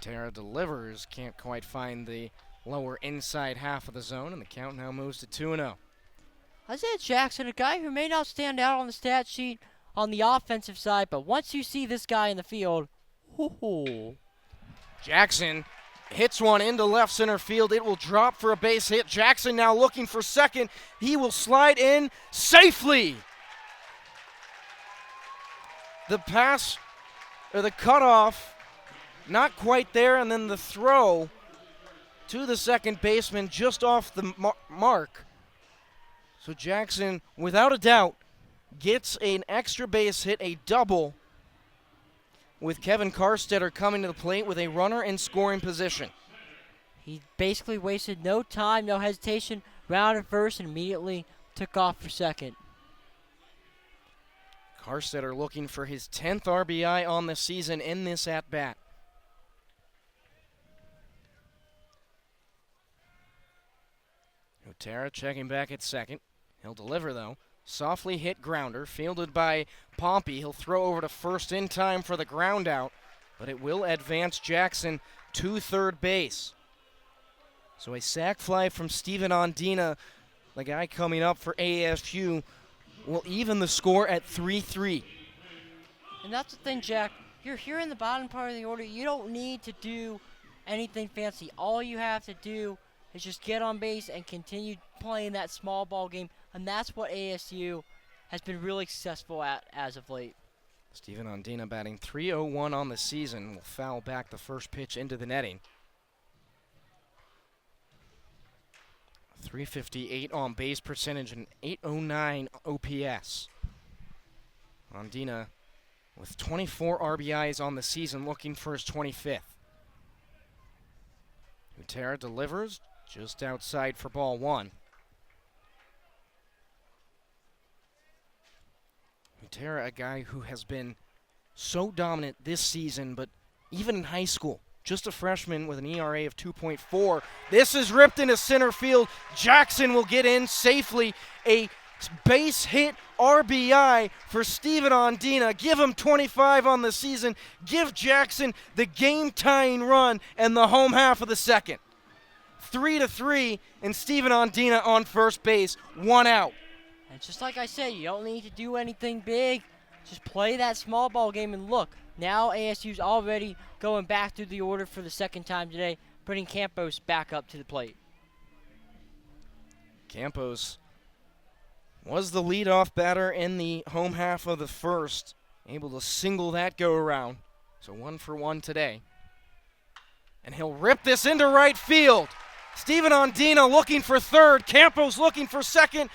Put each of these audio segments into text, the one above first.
Tara delivers, can't quite find the lower inside half of the zone, and the count now moves to 2-0. Isaiah Jackson, a guy who may not stand out on the stat sheet on the offensive side, but once you see this guy in the field, hoo-hoo. Jackson hits one into left center field. It will drop for a base hit. Jackson now looking for second. He will slide in safely. The pass, or the cutoff, not quite there, and then the throw to the second baseman just off the mark. So Jackson, without a doubt, gets an extra base hit, a double, with Kevin Karstetter coming to the plate with a runner in scoring position. He basically wasted no time, no hesitation, rounded first and immediately took off for second. Karstetter looking for his 10th RBI on the season in this at-bat. Otero checking back at second. He'll deliver, though. Softly hit grounder, fielded by Pompey. He'll throw over to first in time for the ground out, but it will advance Jackson to third base. So a sac fly from Steven Ondina, the guy coming up for ASU, will even the score at 3-3. And that's the thing, Jack. You're here in the bottom part of the order. You don't need to do anything fancy. All you have to do is just get on base and continue playing that small ball game. And that's what ASU has been really successful at as of late. Steven Ondina batting .301 on the season, will foul back the first pitch into the netting. .358 on base percentage and .809 OPS. Ondina with 24 RBIs on the season, looking for his 25th. Utera delivers just outside for ball one. Utera, a guy who has been so dominant this season, but even in high school, just a freshman with an ERA of 2.4. This is ripped into center field. Jackson will get in safely. A base hit RBI for Steven Ondina. Give him 25 on the season. Give Jackson the game-tying run and the home half of the second. 3-3, and Steven Ondina on first base, one out. And just like I said, you don't need to do anything big. Just play that small ball game and look. Now ASU's already going back through the order for the second time today, putting Campos back up to the plate. Campos was the leadoff batter in the home half of the first, able to single that go around. So 1 for 1 today. And he'll rip this into right field. Steven Ondina looking for third. Campos looking for second.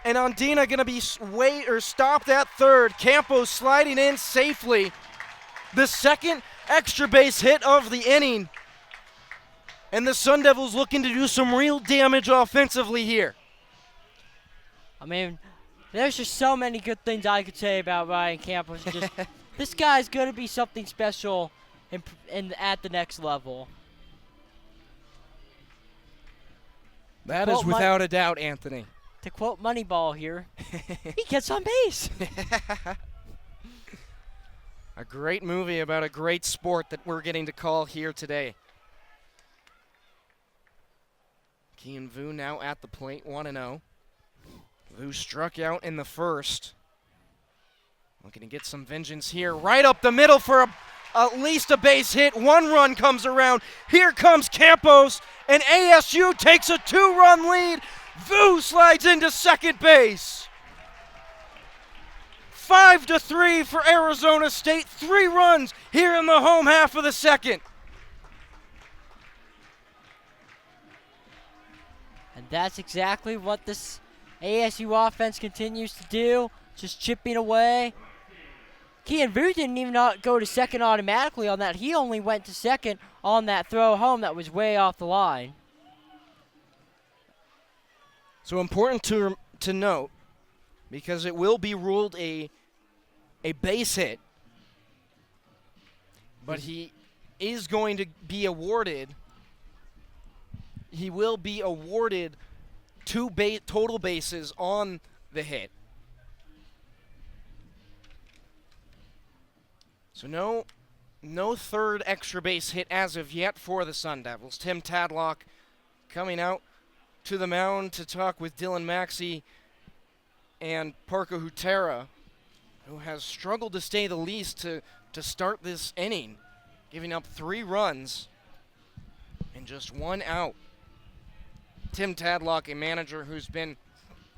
And Ondina going to be stopped at third. Campos sliding in safely. The second extra base hit of the inning. And the Sun Devils looking to do some real damage offensively here. I mean, there's just so many good things I could say about Ryan Campos. Just this guy's going to be something special at the next level. That is without a doubt, Anthony. To quote Moneyball here, he gets on base. A great movie about a great sport that we're getting to call here today. Kian Vu now at the plate, 1-0. Vu struck out in the first. Looking to get some vengeance here. Right up the middle for at least a base hit. One run comes around. Here comes Campos, and ASU takes a 2-run lead. Vu slides into second base. 5-3 for Arizona State. 3 runs here in the home half of the second. And that's exactly what this ASU offense continues to do, just chipping away. Kian Vu didn't even go to second automatically on that. He only went to second on that throw home that was way off the line. So important to note, because it will be ruled a base hit, but he is going to be awarded. He will be awarded 2 total bases on the hit. So no no third extra base hit as of yet for the Sun Devils. Tim Tadlock coming out to the mound to talk with Dylan Maxey and Parker Hutera, who has struggled to stay the least to start this inning, giving up 3 runs and just 1 out. Tim Tadlock, a manager who's been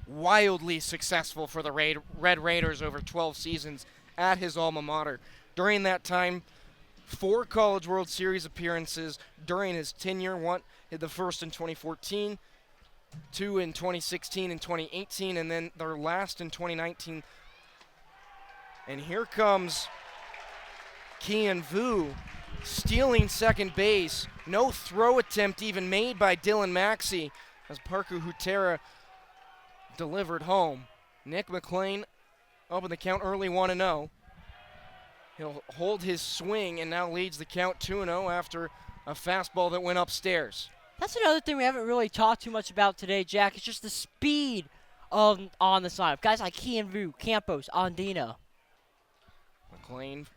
wildly successful for the Red Raiders over 12 seasons at his alma mater. During that time, 4 College World Series appearances during his tenure. The first in 2014, 2 in 2016 and 2018, and then their last in 2019. And here comes Kian Vu stealing second base. No throw attempt even made by Dylan Maxey as Parker Hutera delivered home. Nick McLean up in the count early 1-0. He'll hold his swing and now leads the count 2-0 after a fastball that went upstairs. That's another thing we haven't really talked too much about today, Jack. It's just the speed on the lineup. Guys like Kian Vu, Campos, Andino. McLean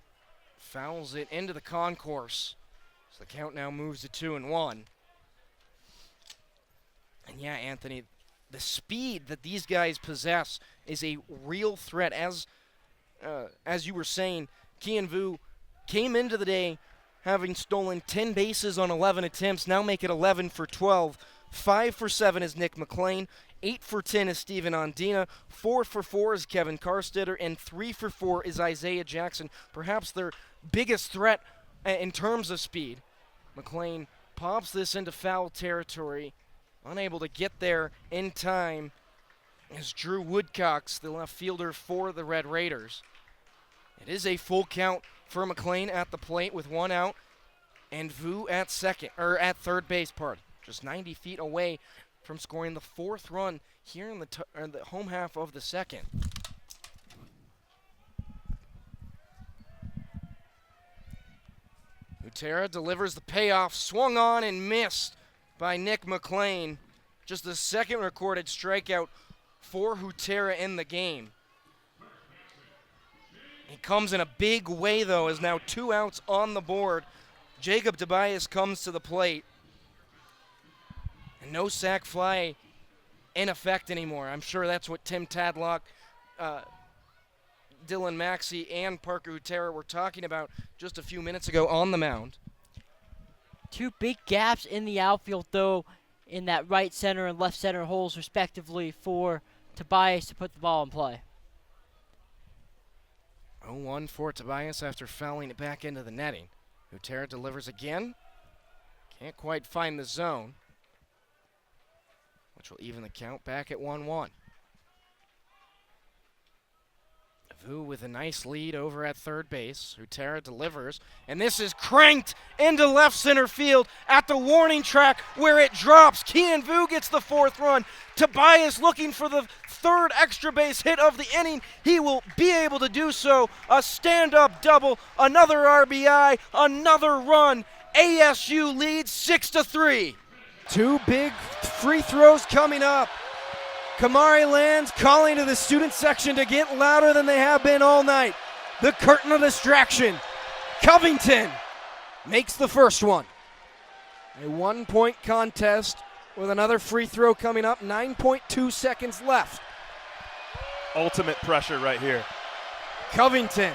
fouls it into the concourse. So the count now moves to 2-1. And yeah, Anthony, the speed that these guys possess is a real threat. As you were saying, Kian Vu came into the day having stolen 10 bases on 11 attempts, now make it 11 for 12. 5 for 7 is Nick McLean, 8 for 10 is Steven Ondina, 4 for 4 is Kevin Karstetter, and 3 for 4 is Isaiah Jackson, perhaps their biggest threat in terms of speed. McLean pops this into foul territory, unable to get there in time as Drew Woodcocks, the left fielder for the Red Raiders. It is a full count for McLean at the plate with 1 out, and Vu at third base, just 90 feet away from scoring the 4th run here in the home half of the second. Hutera delivers the payoff, swung on and missed by Nick McLean. Just the second recorded strikeout for Hutera in the game. He comes in a big way, though, as now 2 outs on the board. Jacob Tobias comes to the plate. And no sac fly in effect anymore. I'm sure that's what Tim Tadlock, Dylan Maxey, and Parker Hutera were talking about just a few minutes ago on the mound. 2 big gaps in the outfield, though, in that right center and left center holes, respectively, for Tobias to put the ball in play. 0-1 for Tobias after fouling it back into the netting. Hutera delivers again. Can't quite find the zone, which will even the count back at 1-1. Vu with a nice lead over at third base. Hutera delivers, and this is cranked into left center field at the warning track where it drops. Kian Vu gets the 4th run. Tobias looking for the 3rd extra base hit of the inning. He will be able to do so. A stand-up double, another RBI, another run. ASU leads 6-3. 2 big free throws coming up. Kamari Lands calling to the student section to get louder than they have been all night. The curtain of distraction. Covington makes the first one. A 1-point contest with another free throw coming up. 9.2 seconds left. Ultimate pressure right here. Covington.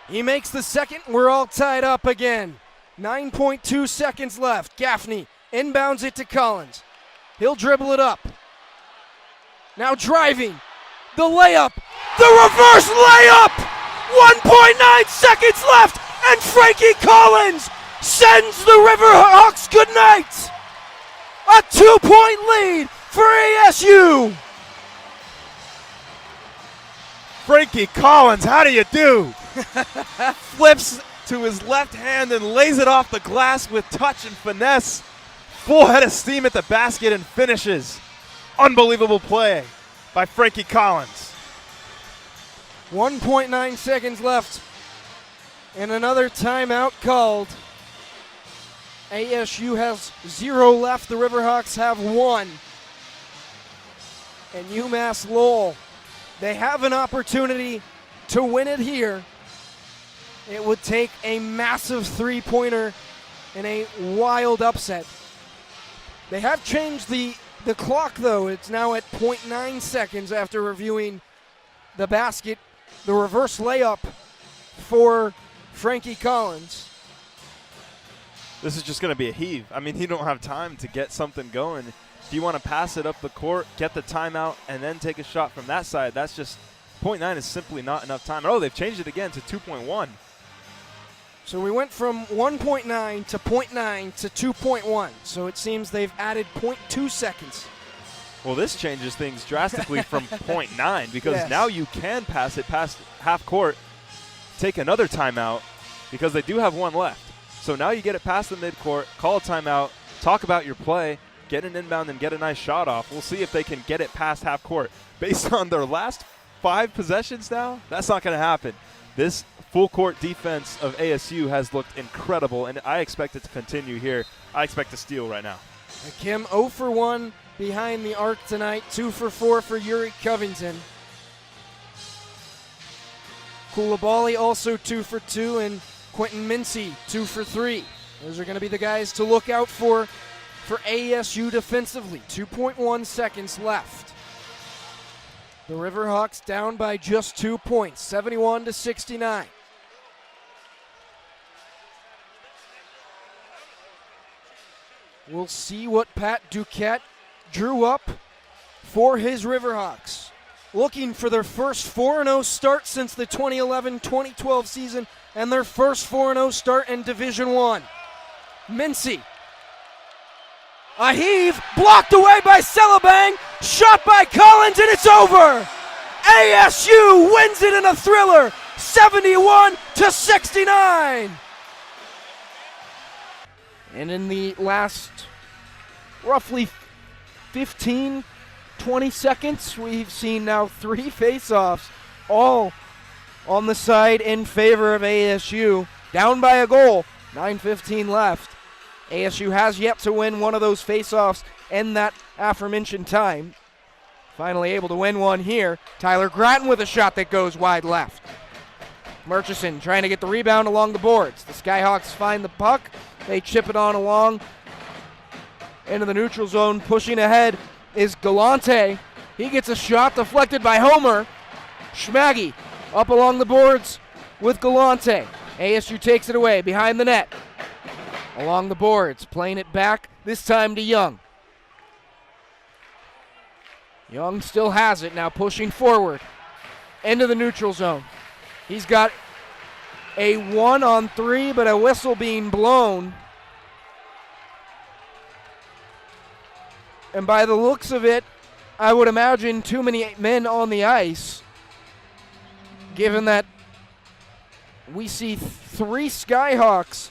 He makes the second. We're all tied up again. 9.2 seconds left. Gaffney inbounds it to Collins. He'll dribble it up. Now driving. The layup. The reverse layup. 1.9 seconds left. And Frankie Collins sends the Riverhawks good night. A 2-point lead for ASU. Frankie Collins, how do you do? Flips to his left hand and lays it off the glass with touch and finesse. Full head of steam at the basket and finishes. Unbelievable play by Frankie Collins. 1.9 seconds left. And another timeout called. ASU has 0 left. The Riverhawks have 1. And UMass Lowell, they have an opportunity to win it here. it would take a massive three-pointer in a wild upset. They have changed the clock, though. It's now at 0.9 seconds after reviewing the basket, the reverse layup for Frankie Collins. This is just going to be a heave. I mean, you don't have time to get something going. If you want to pass it up the court, get the timeout, and then take a shot from that side, that's just 0.9 is simply not enough time. Oh, they've changed it again to 2.1. So we went from 1.9 to 0.9 to 2.1. So it seems they've added 0.2 seconds. Well, this changes things drastically from 0.9 because Yes. now you can pass it past half court, take another timeout because they do have one left. So now you get it past the midcourt, call a timeout, talk about your play, get an inbound, and get a nice shot off. We'll see if they can get it past half court. Based on their last 5 possessions now, that's not going to happen. This full court defense of ASU has looked incredible, and I expect it to continue here. I expect a steal right now. Kim 0 for 1 behind the arc tonight, 2 for 4 for Yuri Covington. Koulibaly also 2 for 2, and Quentin Mincy 2 for 3. Those are going to be the guys to look out for ASU defensively. 2.1 seconds left. The Riverhawks down by just 2 points, 71-69. We'll see what Pat Duquette drew up for his Riverhawks. Looking for their first 4-0 start since the 2011-2012 season and their first 4-0 start in Division I. Mincy. A heave, blocked away by Celebang, shot by Collins, and it's over! ASU wins it in a thriller, 71-69! And in the last roughly 15, 20 seconds, we've seen now 3 face-offs, all on the side in favor of ASU. Down by a goal, 9:15 left. ASU has yet to win one of those face-offs in that aforementioned time. Finally able to win one here. Tyler Grattan with a shot that goes wide left. Murchison trying to get the rebound along the boards. The Skyhawks find the puck. They chip it on along into the neutral zone. Pushing ahead is Galante. He gets a shot deflected by Homer. Schmaggy up along the boards with Galante. ASU takes it away behind the net. Along the boards, playing it back, this time to Young. Young still has it, now pushing forward into the neutral zone. He's got a 1-on-3, but a whistle being blown. And by the looks of it, I would imagine too many men on the ice, given that we see 3 Skyhawks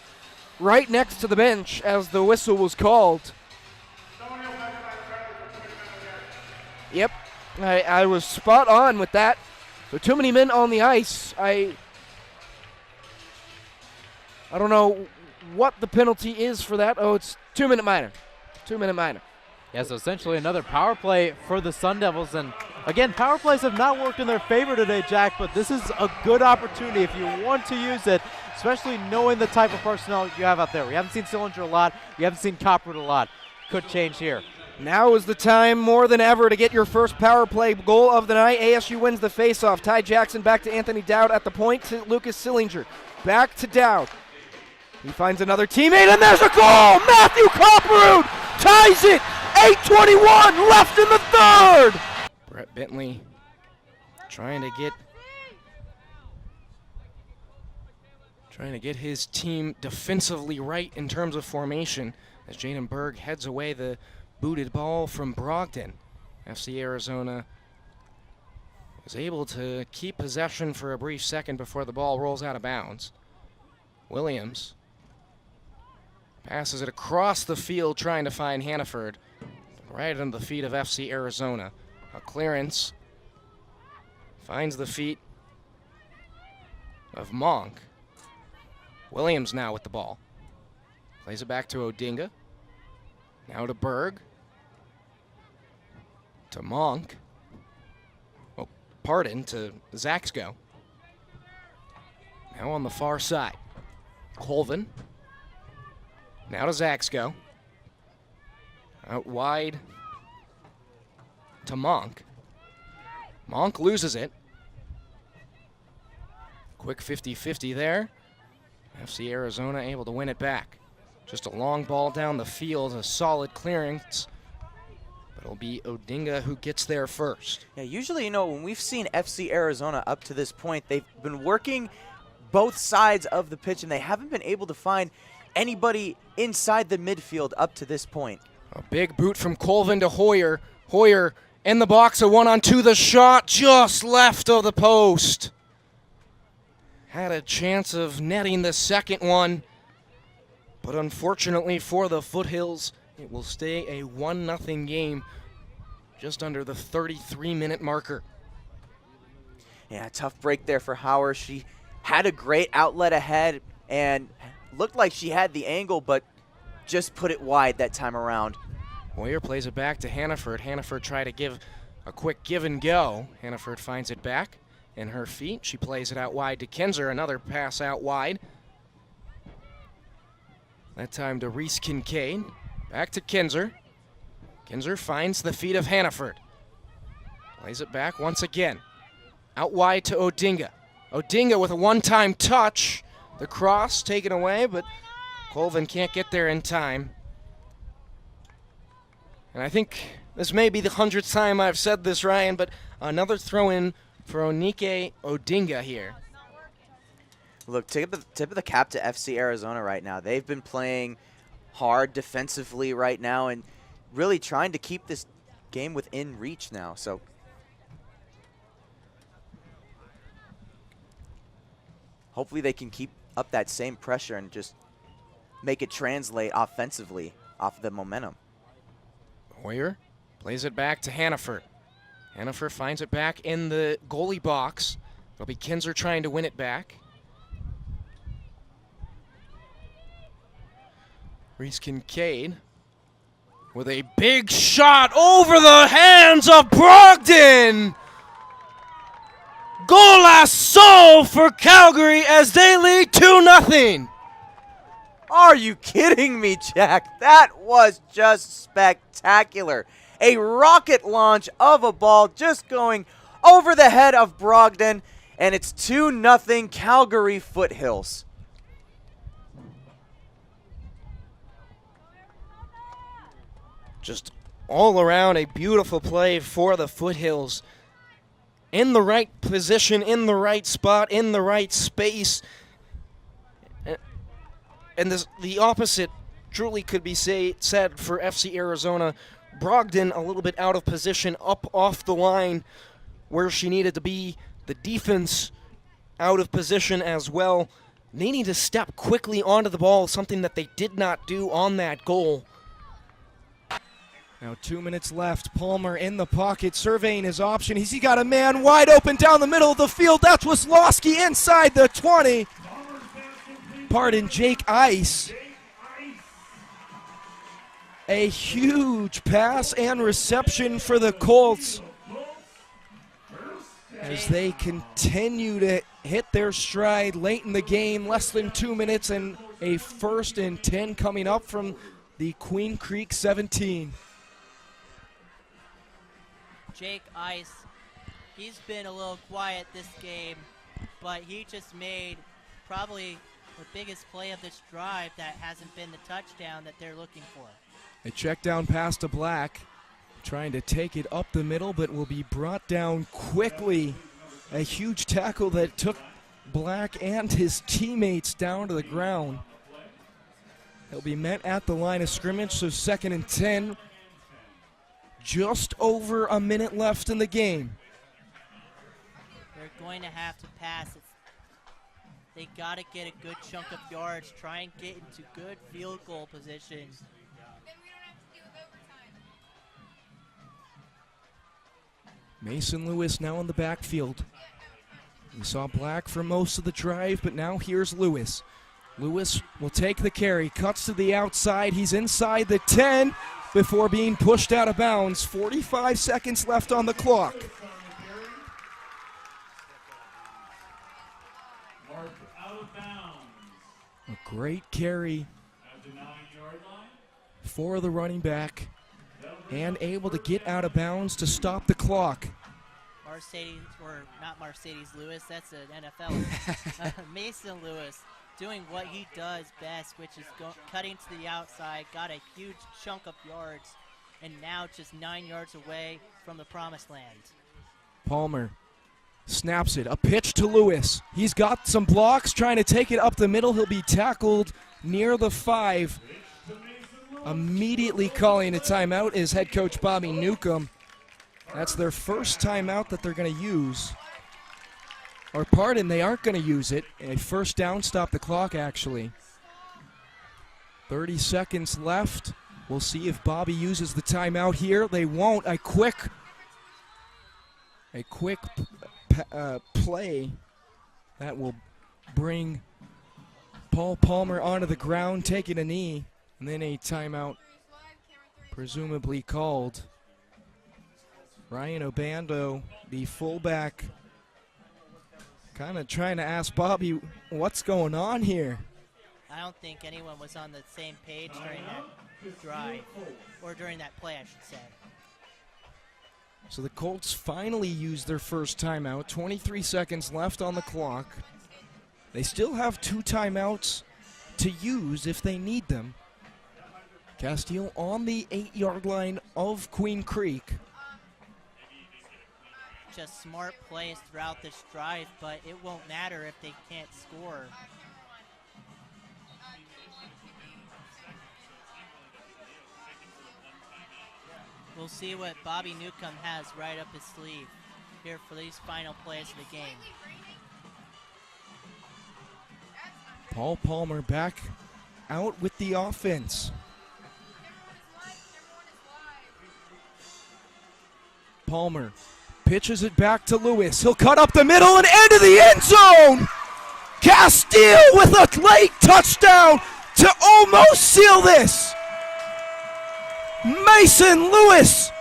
right next to the bench as the whistle was called. Yep, I was spot on with that. So too many men on the ice. I don't know what the penalty is for that. Oh, it's 2-minute minor. 2-minute minor. Yeah, so essentially another power play for the Sun Devils. And again, power plays have not worked in their favor today, Jack, but this is a good opportunity if you want to use it, especially knowing the type of personnel you have out there. We haven't seen Sillinger a lot. We haven't seen Copperwood a lot. Could change here. Now is the time more than ever to get your first power play goal of the night. ASU wins the faceoff. Ty Jackson back to Anthony Dowd at the point to Lucas Sillinger. Back to Dowd. He finds another teammate, and there's a goal! Matthew Copperwood ties it! 8:21 left in the third! Brett Bentley trying to get his team defensively right in terms of formation as Jaden Berg heads away the booted ball from Brogdon. FC Arizona is able to keep possession for a brief second before the ball rolls out of bounds. Williams passes it across the field trying to find Hannaford, right under the feet of FC Arizona. A clearance finds the feet of Monk. Williams now with the ball. Plays it back to Odinga. Now to Berg. To Monk. Oh, pardon, to Zaxko. Now on the far side. Colvin. Now to Zaxko. Out wide to Monk. Monk loses it. Quick 50-50 there. FC Arizona able to win it back. Just a long ball down the field, a solid clearance. But it'll be Odinga who gets there first. Yeah, usually, when we've seen FC Arizona up to this point, they've been working both sides of the pitch, and they haven't been able to find anybody inside the midfield up to this point. A big boot from Colvin to Hoyer. Hoyer in the box, a 1-on-2. The shot just left of the post. Had a chance of netting the second one, but unfortunately for the Foothills, it will stay a 1-0 game just under the 33-minute marker. Yeah, tough break there for Hauer. She had a great outlet ahead and looked like she had the angle, but just put it wide that time around. Hoyer plays it back to Hannaford. Hannaford tried to give a quick give and go. Hannaford finds it back in her feet. She plays it out wide to Kinzer. Another pass out wide. That time to Reese Kincaid. Back to Kinzer. Kinzer finds the feet of Hannaford. Plays it back once again. Out wide to Odinga. Odinga with a one-time touch. The cross taken away, but Colvin can't get there in time. And I think this may be the 100th time I've said this, Ryan, but another throw-in for Onike Odinga here. Look, tip of the cap to FC Arizona right now. They've been playing hard defensively right now and really trying to keep this game within reach now. So hopefully they can keep up that same pressure and just make it translate offensively off of the momentum. Hoyer plays it back to Hannaford. Hannaford finds it back in the goalie box. It'll be Kinzer trying to win it back. Reese Kincaid with a big shot over the hands of Brogdon. Golasso for Calgary as they lead 2-0. Are you kidding me, Jack? That was just spectacular. A rocket launch of a ball just going over the head of Brogdon, and it's 2-0 Calgary Foothills. Just all around a beautiful play for the Foothills. In the right position, in the right spot, in the right space. And the opposite truly could be said for FC Arizona. Brogdon a little bit out of position, up off the line where she needed to be. The defense out of position as well. Needing to step quickly onto the ball, something that they did not do on that goal. Now 2 minutes left. Palmer in the pocket, surveying his option. He's got a man wide open down the middle of the field. That's Wisłowski inside the 20. Pardon, Jake Ice. A huge pass and reception for the Colts as they continue to hit their stride late in the game. Less than 2 minutes and a 1st and 10 coming up from the Queen Creek 17. Jake Ice, he's been a little quiet this game, but he just made probably the biggest play of this drive that hasn't been the touchdown that they're looking for. A check down pass to Black, trying to take it up the middle, but will be brought down quickly. A huge tackle that took Black and his teammates down to the ground. He'll be met at the line of scrimmage, so 2nd and 10. Just over a minute left in the game. They're going to have to pass it. They got to get a good chunk of yards, try and get into good field goal positions. Mason Lewis now in the backfield. We saw Black for most of the drive, but now here's Lewis. Lewis will take the carry, cuts to the outside. He's inside the 10 before being pushed out of bounds. 45 seconds left on the clock. A great carry for the running back and able to get out of bounds to stop the clock. Lewis, that's an NFL. Mason Lewis doing what he does best, which is cutting to the outside, got a huge chunk of yards, and now just 9 yards away from the promised land. Palmer snaps it. A pitch to Lewis. He's got some blocks, trying to take it up the middle. He'll be tackled near the 5. Immediately calling a timeout is head coach Bobby Newcomb. That's their first timeout that they're going to use. Or pardon, they aren't going to use it. A first down, stop the clock actually. 30 seconds left. We'll see if Bobby uses the timeout here. They won't. A quick play that will bring Paul Palmer onto the ground, taking a knee, and then a timeout presumably called. Ryan Obando, the fullback, kind of trying to ask Bobby what's going on here. I don't think anyone was on the same page during that drive, or during that play, I should say. So the Colts finally used their first timeout. 23 seconds left on the clock. They still have 2 timeouts to use if they need them. Castile on the 8-yard line of Queen Creek. Just smart plays throughout this drive, but it won't matter if they can't score. We'll see what Bobby Newcomb has right up his sleeve here for these final plays of the game. Paul Palmer back out with the offense. Palmer pitches it back to Lewis. He'll cut up the middle and into the end zone. Castile with a late touchdown to almost seal this. Mason Lewis